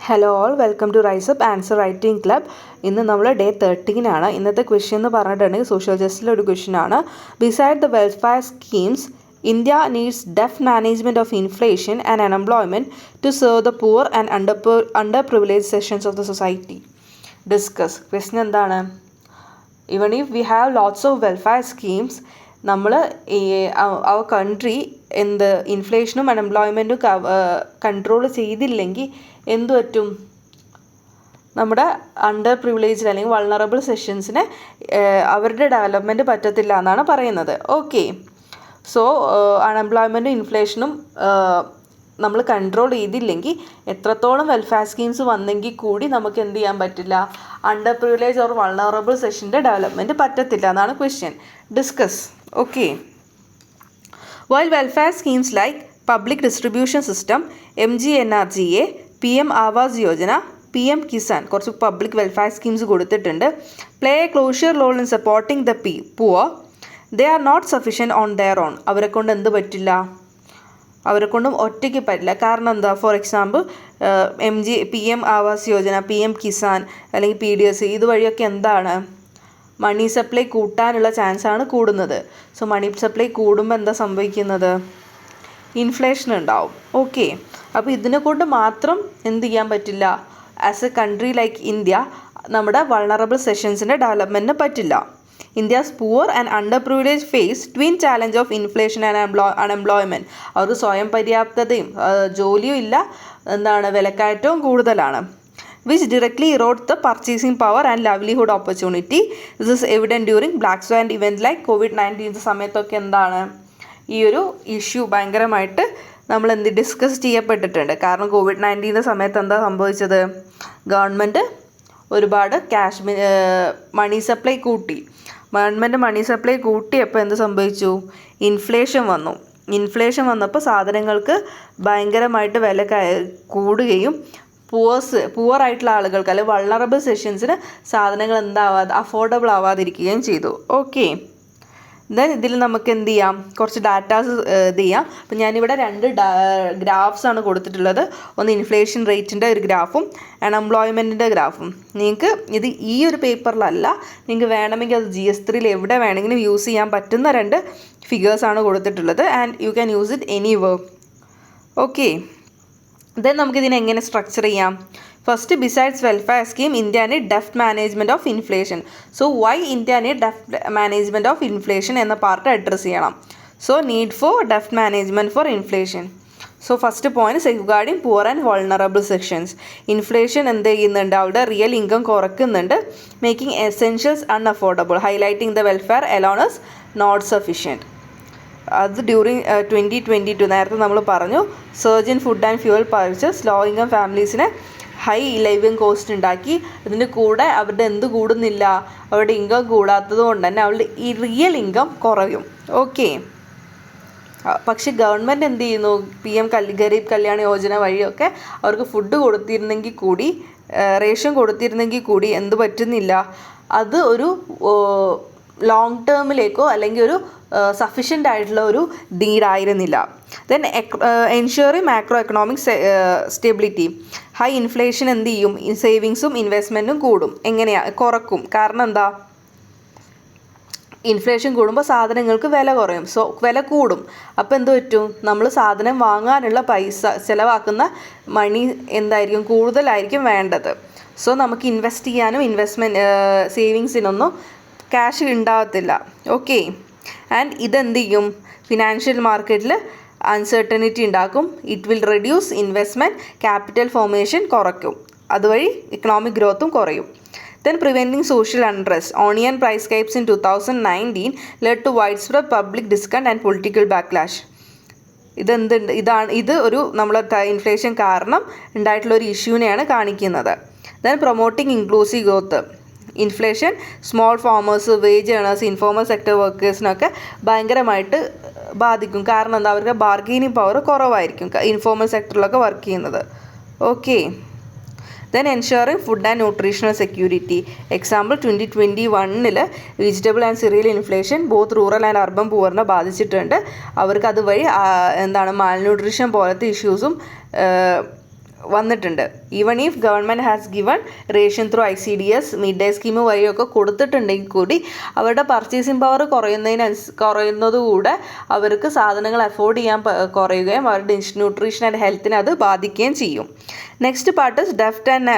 Hello all, welcome to rise up answer writing club. ഇന്ന് നമ്മൾ day 13 ആണ്. ഇന്നത്തെ ക്വസ്റ്റ്യൻ എന്ന് പറഞ്ഞിട്ടുണ്ടെങ്കിൽ സോഷ്യൽ ജസ്റ്റിലെ ഒരു ക്വസ്റ്റ്യൻ ആണ്. Beside the welfare schemes, India needs deft management of inflation and unemployment to serve the poor and under privilege sections of the society. Discuss. Question എന്താണ്? Even if we have lots of welfare schemes, നമ്മൾ our country ഇൻഫ്ലേഷനും അൺഎംപ്ലോയ്മെൻറ്റും control ചെയ്തില്ലെങ്കിൽ എന്തു പറ്റും? നമ്മുടെ under privileged അല്ലെങ്കിൽ vulnerable സെക്ഷൻസിനെ അവരുടെ development പറ്റത്തില്ല എന്നാണ് പറയുന്നത്. ഓക്കെ, സോ അൺഎംപ്ലോയ്മെൻറ്റും ഇൻഫ്ലേഷനും നമ്മൾ കൺട്രോൾ ചെയ്തില്ലെങ്കിൽ എത്രത്തോളം വെൽഫെയർ സ്കീംസ് വന്നെങ്കിൽ കൂടി നമുക്ക് എന്ത് ചെയ്യാൻ പറ്റില്ല? അണ്ടർ പ്രിവിലേജ് ഓർ വൾണറബിൾ സെക്ഷൻ്റെ ഡെവലപ്മെൻറ്റ് പറ്റത്തില്ല എന്നാണ് question. Discuss. Okay, while welfare schemes like public distribution system, MGNRGA, PM Awas Yojana, PM Kisan, കുറച്ച് പബ്ലിക് വെൽഫെയർ സ്കീംസ് കൊടുത്തിട്ടുണ്ട്. Play a crucial role in supporting the poor, they are not sufficient on their own. അവരെ കൊണ്ട് എന്ത് പറ്റില്ല? അവരെ കൊണ്ടും ഒറ്റയ്ക്ക് പറ്റില്ല. കാരണം എന്താ? For example PM Awas Yojana, PM Kisan അല്ലെങ്കിൽ PDS ഇതുവഴിയൊക്കെ എന്താണ്? മണി സപ്ലൈ കൂട്ടാനുള്ള ചാൻസാണ് കൂടുന്നത്. സോ മണി സപ്ലൈ കൂടുമ്പോൾ എന്താ സംഭവിക്കുന്നത്? ഇൻഫ്ലേഷൻ ഉണ്ടാവും. ഓക്കെ, അപ്പോൾ ഇതിനെ കൊണ്ട് മാത്രം എന്ത് ചെയ്യാൻ പറ്റില്ല? As a country like India നമ്മുടെ വൾണറബിൾ സെക്ഷൻസിൻ്റെ ഡെവലപ്മെൻറ്റിന് പറ്റില്ല. India's poor and under privilege face twin challenge of inflation and unemployment. അവർക്ക് സ്വയം പര്യാപ്തതയും ജോലിയും ഇല്ല, വിലക്കയറ്റവും കൂടുതലാണ്. which directly erodes the purchasing power and livelihood opportunity. This is evident during black swan events like COVID-19 സമയത്തൊക്കെ എന്താണ് ഈ ഒരു ഇഷ്യൂ ഭയങ്കരമായിട്ട് നമ്മൾ ഡിസ്കസ് ചെയ്യപ്പെട്ടിട്ടുണ്ട്. കാരണം COVID-19 സമയത്ത് എന്താ സംഭവിച്ചത്? ഗവൺമെൻറ് ഒരുപാട് മണി സപ്ലൈ കൂട്ടി. ഗവൺമെൻറ് മണി സപ്ലൈ കൂട്ടിയപ്പോൾ എന്ത് സംഭവിച്ചു? ഇൻഫ്ലേഷൻ വന്നു. ഇൻഫ്ലേഷൻ വന്നപ്പോൾ സാധനങ്ങൾക്ക് ഭയങ്കരമായിട്ട് വില കൂടുകയും പുവറായിട്ടുള്ള ആളുകൾക്ക് അല്ലെങ്കിൽ വൾണറബിൾ സെക്ഷൻസിന് സാധനങ്ങൾ അഫോർഡബിൾ ആവാതിരിക്കുകയും ചെയ്തു. ഓക്കെ, ദെൻ ഇതിൽ നമുക്ക് എന്ത് ചെയ്യാം? കുറച്ച് ഡാറ്റാസ് ഇത് ചെയ്യാം. അപ്പം ഞാനിവിടെ 2 ഗ്രാഫ്സാണ് കൊടുത്തിട്ടുള്ളത്. ഒന്ന് ഇൻഫ്ലേഷൻ റേറ്റിൻ്റെ ഒരു ഗ്രാഫും അൺഎംപ്ലോയ്മെൻറ്റിൻ്റെ ഗ്രാഫും. നിങ്ങൾക്ക് ഇത് ഈ ഒരു പേപ്പറിലല്ല, നിങ്ങൾക്ക് വേണമെങ്കിൽ അത് GS3 എവിടെ വേണമെങ്കിലും യൂസ് ചെയ്യാൻ പറ്റുന്ന 2 ഫിഗേഴ്സാണ് കൊടുത്തിട്ടുള്ളത്. And you can use it anywhere. Okay, then നമുക്കിതിനെ എങ്ങനെ സ്ട്രക്ചർ ചെയ്യാം? First, besides welfare scheme, India need deft management of inflation. So why India need deft management of inflation എന്ന പാർട്ട് അഡ്രസ്സ് ചെയ്യണം. So need for deft management for inflation. So first point, safeguarding poor and vulnerable sections. Inflation എന്ത് ചെയ്യുന്നുണ്ട്? അവിടെ real income കുറയ്ക്കുന്നുണ്ട്. Making essentials unaffordable, highlighting the welfare alone is not sufficient. അത് during 2022 നേരത്തെ നമ്മൾ പറഞ്ഞു. Surge in food and fuel purchase low income ഫാമിലീസിന് high living cost ഉണ്ടാക്കി. അതിൻ്റെ കൂടെ അവരുടെ എന്ത് കൂടുന്നില്ല? അവരുടെ ഇൻകം കൂടാത്തത് കൊണ്ട് തന്നെ അവരുടെ ഈ റിയൽ ഇൻകം കുറയും. ഓക്കെ, പക്ഷെ ഗവൺമെൻറ് എന്ത് ചെയ്യുന്നു? PM ഗരീബ് കല്യാൺ യോജന വഴിയൊക്കെ അവർക്ക് ഫുഡ് കൊടുത്തിരുന്നെങ്കിൽ കൂടി, റേഷൻ കൊടുത്തിരുന്നെങ്കിൽ കൂടി എന്ത് പറ്റുന്നില്ല? അത് ഒരു ലോങ് ടേമിലേക്കോ അല്ലെങ്കിൽ ഒരു സഫിഷ്യൻ്റ് ആയിട്ടുള്ള ഒരു നീഡായിരുന്നില്ല. Then ensuring macro economic stability. High inflation എന്ത് ചെയ്യും? സേവിങ്സും ഇൻവെസ്റ്റ്മെൻറ്റും കൂടും. എങ്ങനെയാണ്? കുറക്കും. കാരണം എന്താ? ഇൻഫ്ലേഷൻ കൂടുമ്പോൾ സാധനങ്ങൾക്ക് വില കുറയും. സോ വില കൂടും. അപ്പോൾ എന്ത് പറ്റും? നമ്മൾ സാധനം വാങ്ങാനുള്ള പൈസ ചിലവാക്കുന്ന മണി എന്തായിരിക്കും? കൂടുതലായിരിക്കും വേണ്ടത്. സോ നമുക്ക് ഇൻവെസ്റ്റ് ചെയ്യാനും സേവിങ്സിനൊന്നും ക്യാഷ് ഉണ്ടാകത്തില്ല. ഓക്കെ, ആൻഡ് ഇതെന്ത് ചെയ്യും? ഫിനാൻഷ്യൽ മാർക്കറ്റിൽ അൺസർട്ടനിറ്റി ഉണ്ടാക്കും. It will reduce investment, capital formation കുറയ്ക്കും. അതുവഴി ഇക്കണോമിക് ഗ്രോത്തും കുറയും. Then preventing social unrest. Onion price hikes in 2019 led to wide spread public discontent and political backlash. ഇത് ഒരു നമ്മളെ ഇൻഫ്ലേഷൻ കാരണം ഉണ്ടായിട്ടുള്ള ഒരു ഇഷ്യൂവിനെയാണ് കാണിക്കുന്നത്. Then promoting inclusive growth. Inflation small farmers, wage earners, informal sector വർക്കേഴ്സിനൊക്കെ ഭയങ്കരമായിട്ട് ബാധിക്കും. കാരണം എന്താ? അവർക്ക് ബാർഗെയിനിങ് പവർ കുറവായിരിക്കും ഇൻഫോർമൽ സെക്ടറിലൊക്കെ വർക്ക് ചെയ്യുന്നത്. Okay, then ensuring food and nutritional security. Example 2021 vegetable and cereal inflation both rural and urban പുവറിനെ ബാധിച്ചിട്ടുണ്ട്. അവർക്ക് അതുവഴി മാൽന്യൂട്രീഷൻ പോലത്തെ ഇഷ്യൂസും വന്നിട്ടുണ്ട്. Even if government has given ration through ICDS mid day scheme വഴിയൊക്കെ കൊടുത്തിട്ടുണ്ടെങ്കിൽ കൂടി അവരുടെ പർച്ചേസിംഗ് പവർ കുറയുന്നതുകൂടെ അവർക്ക് സാധനങ്ങൾ അഫോർഡ് ചെയ്യാൻ കുറയുകയും അവരുടെ ന്യൂട്രീഷൻ ആൻഡ് ഹെൽത്തിനെ അത് ബാധിക്കുകയും ചെയ്യും. Next part is deft and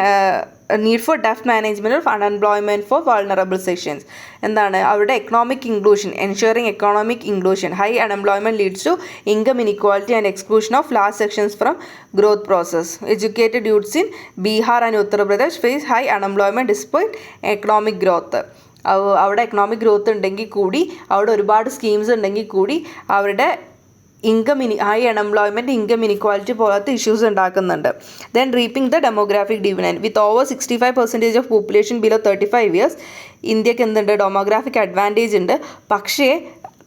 need for deft management of unemployment four vulnerable sections. എന്താണ് അവരുടെ economic inclusion, ensuring economic inclusion. High unemployment leads to income inequality and exclusion of large sections from growth process. Educated youths in Bihar and Uttar Pradesh face high unemployment despite economic growth. അവിടെ economic growth ഉണ്ടെങ്കിൽ കൂടി അവിടെ ഒരുപാട് schemes ഉണ്ടെങ്കിൽ കൂടി അവരുടെ high unemployment, income inequality പോലത്തെ issues ഉണ്ടാക്കുന്നുണ്ട്. Then reaping the demographic dividend. With over 65% of population below 35 years ഇന്ത്യക്ക് എന്തുണ്ട്, ഡെമോഗ്രാഫിക് അഡ്വാൻറ്റേജ് ഉണ്ട്. പക്ഷേ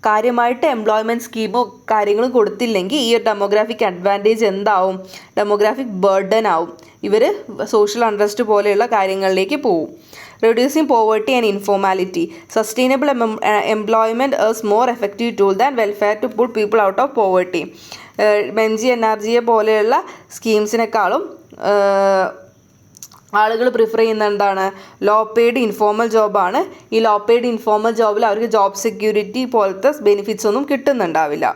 കാര്യമായിട്ട് എംപ്ലോയ്മെൻറ്റ് സ്കീമോ കാര്യങ്ങളും കൊടുത്തില്ലെങ്കിൽ ഈ ഒരു ഡെമോഗ്രാഫിക് അഡ്വാൻറ്റേജ് എന്താവും, ഡെമോഗ്രാഫിക് ബർഡൻ ആവും. ഇവർ സോഷ്യൽ അൺറസ്റ്റ് പോലെയുള്ള കാര്യങ്ങളിലേക്ക് പോവും. Reducing poverty and informality. Sustainable employment is more effective tool than welfare to pull people out of poverty. MGNRGA പോലെയുള്ള സ്കീംസിനേക്കാളും ആളുകൾ പ്രിഫർ ചെയ്യുന്ന എന്താണ്, ലോ പെയ്ഡ് ഇൻഫോർമൽ ജോബാണ്. ഈ ലോ പെയ്ഡ് ഇൻഫോർമൽ ജോബിൽ അവർക്ക് ജോബ് സെക്യൂരിറ്റി പോലത്തെ ബെനിഫിറ്റ്സ് ഒന്നും കിട്ടുന്നുണ്ടാവില്ല.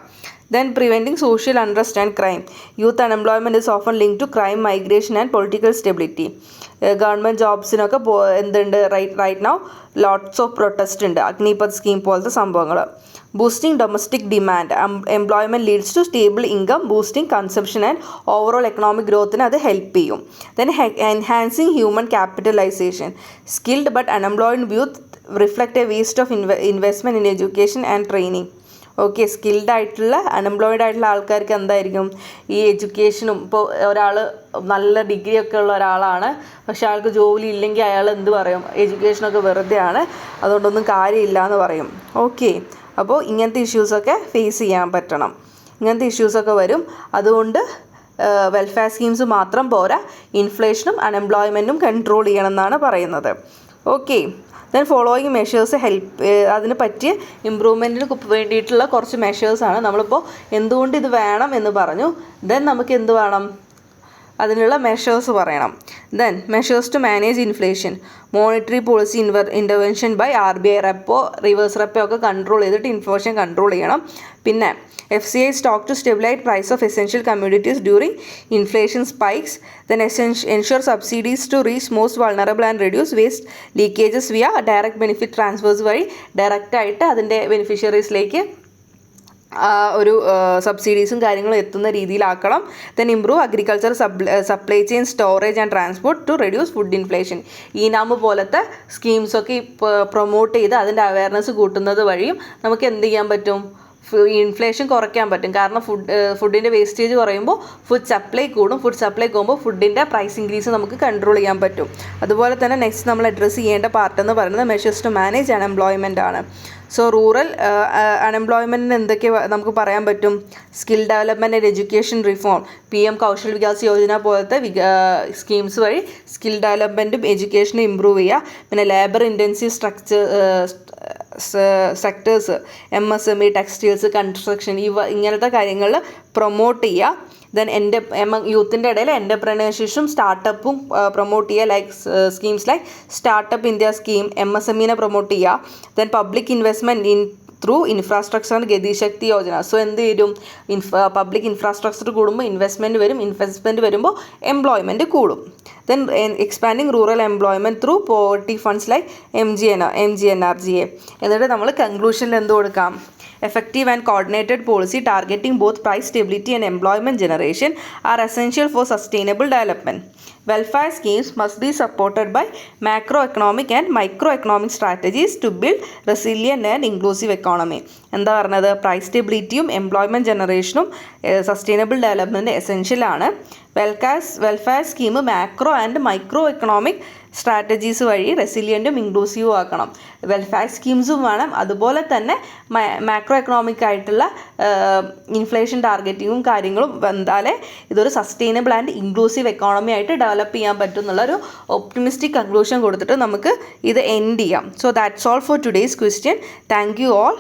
Then preventing social unrest and crime. Youth unemployment is often linked to crime, migration and political stability. Government ജോബ്സിനൊക്കെ എന്തുണ്ട് right now lots of protest ഉണ്ട്, Agnipath scheme പോലത്തെ സംഭവങ്ങൾ. Boosting domestic demand. Employment leads to stable income, boosting consumption and overall economic ഗ്രോത്തിന് അത് help ചെയ്യും. Then enhancing human capitalisation. Skilled but unemployed youth reflect a waste of investment in education and training. Okay, skilled ആയിട്ടുള്ള unemployed ആയിട്ടുള്ള ആൾക്കാർക്ക് എന്തായിരിക്കും ഈ എഡ്യൂക്കേഷനും. ഇപ്പോൾ ഒരാൾ നല്ല ഡിഗ്രി ഒക്കെ ഉള്ള ഒരാളാണ്, പക്ഷേ അയാൾക്ക് ജോലി ഇല്ലെങ്കിൽ അയാൾ എന്ത് പറയും, എഡ്യൂക്കേഷനൊക്കെ വെറുതെയാണ്, അതുകൊണ്ടൊന്നും കാര്യമില്ല എന്ന് പറയും. ഓക്കെ, അപ്പോൾ ഇങ്ങനത്തെ ഇഷ്യൂസൊക്കെ ഫേസ് ചെയ്യാൻ പറ്റണം. ഇങ്ങനത്തെ ഇഷ്യൂസൊക്കെ വരും. അതുകൊണ്ട് വെൽഫെയർ സ്കീംസ് മാത്രം പോരാ, ഇൻഫ്ലേഷനും അൺഎംപ്ലോയ്മെൻറ്റും കൺട്രോൾ ചെയ്യണം എന്നാണ് പറയുന്നത്. Okay, then following measures help. അതിന് പറ്റിയ ഇമ്പ്രൂവ്മെൻറ്റിന് വേണ്ടിയിട്ടുള്ള കുറച്ച് മെഷേഴ്സാണ്. നമ്മളിപ്പോൾ എന്തുകൊണ്ട് ഇത് വേണം എന്ന് പറഞ്ഞു. ദെൻ നമുക്ക് എന്ത് വേണം, അതിനുള്ള മെഷേഴ്സ് പറയണം. Then measures to manage inflation. Monetary policy intervention by RBI, repo reverse repo ഒക്കെ കൺട്രോൾ ചെയ്തിട്ട് ഇൻഫ്ലേഷൻ കൺട്രോൾ ചെയ്യണം. പിന്നെ FCI stock to stabilize price of essential commodities during inflation spikes. Then ensure subsidies to reach most vulnerable and reduce waste leakages via direct benefit transfers വഴി ഡയറക്റ്റായിട്ട് അതിൻ്റെ ബെനിഫിഷ്യറീസിലേക്ക് ഒരു സബ്സിഡീസും കാര്യങ്ങളും എത്തുന്ന രീതിയിലാക്കണം. Then improve agriculture supply chain, storage and transport to reduce food inflation. ENAM പോലത്തെ സ്കീംസൊക്കെ പ്രൊമോട്ട് ചെയ്ത് അതിൻ്റെ അവയർനെസ് കൂട്ടുന്നത് വഴിയും നമുക്ക് എന്ത് ചെയ്യാൻ പറ്റും, ഇൻഫ്ലേഷൻ കുറയ്ക്കാൻ പറ്റും. കാരണം ഫുഡിൻ്റെ വേസ്റ്റേജ് കുറയുമ്പോൾ ഫുഡ് സപ്ലൈ കൂടും. ഫുഡ് സപ്ലൈ കൂടുമ്പോൾ ഫുഡിൻ്റെ പ്രൈസ് ഇൻക്രീസ് നമുക്ക് കൺട്രോൾ ചെയ്യാൻ പറ്റും. അതുപോലെ തന്നെ നെക്സ്റ്റ് നമ്മൾ അഡ്രസ്സ് ചെയ്യേണ്ട പാർട്ട് എന്ന് പറയുന്നത് മെഷേഴ്സ് ടു മാനേജ് അൺഎംപ്ലോയ്മെൻ്റ് ആണ്. സോ റൂറൽ അൺഎംപ്ലോയ്മെൻറ്റിന് എന്തൊക്കെ നമുക്ക് പറയാൻ പറ്റും, skill development and education reform, PM Kaushal Vikas Yojana പോലത്തെ സ്കീംസ് വഴി സ്കിൽ ഡെവലപ്മെൻറ്റും എഡ്യൂക്കേഷനും ഇമ്പ്രൂവ് ചെയ്യുക. പിന്നെ labour intensive sectors, MSME, textiles, construction, ഇങ്ങനത്തെ കാര്യങ്ങളിൽ പ്രൊമോട്ട് ചെയ്യുക. ദെൻ യൂത്തിൻ്റെ ഇടയിൽ എൻ്റർപ്രണർഷിപ്പും സ്റ്റാർട്ടപ്പും പ്രൊമോട്ട് ചെയ്യുക. Like schemes like startup India scheme, MSMEനെ പ്രൊമോട്ട് ചെയ്യുക. Then public investment through infrastructure and Gati Shakti Yojana. So എന്ത് വരും, പബ്ലിക് ഇൻഫ്രാസ്ട്രക്ചർ കൂടുമ്പോൾ ഇൻവെസ്റ്റ്മെൻറ്റ് വരും, ഇൻവെസ്റ്റ്മെൻറ്റ് വരുമ്പോൾ എംപ്ലോയ്മെൻറ്റ് കൂടും. Then expanding rural employment through poverty funds like MGNRGA. എന്നിട്ട് നമ്മൾ കൺക്ലൂഷനിൽ എന്ത് കൊടുക്കാം, effective and coordinated policy targeting both price stability and employment generation are essential for sustainable development. Welfare schemes must be supported by macroeconomic and microeconomic strategies to build resilient and inclusive economy. എന്താ പറഞ്ഞത്, price സ്റ്റെബിലിറ്റിയും employment ജനറേഷനും sustainable development essential ആണ്. Welfare scheme macro and micro economic strategies വഴി റെസിലിയൻറ്റും ഇൻക്ലൂസീവും ആക്കണം. Welfare സ്കീംസും വേണം, അതുപോലെ തന്നെ മാക്രോ എക്കണോമിക് ആയിട്ടുള്ള ഇൻഫ്ലേഷൻ ടാർഗറ്റിങ്ങും കാര്യങ്ങളും വന്നാലേ ഇതൊരു സസ്റ്റൈനബിൾ ആൻഡ് ഇൻക്ലൂസീവ് എക്കോണമി ആയിട്ട് ഡെവലപ്പ് ചെയ്യാൻ പറ്റും എന്നുള്ളൊരു ഒപ്റ്റിമിസ്റ്റിക് കൺക്ലൂഷൻ കൊടുത്തിട്ട് നമുക്ക് ഇത് എൻഡ് ചെയ്യാം. So that's all for today's question. Thank you all.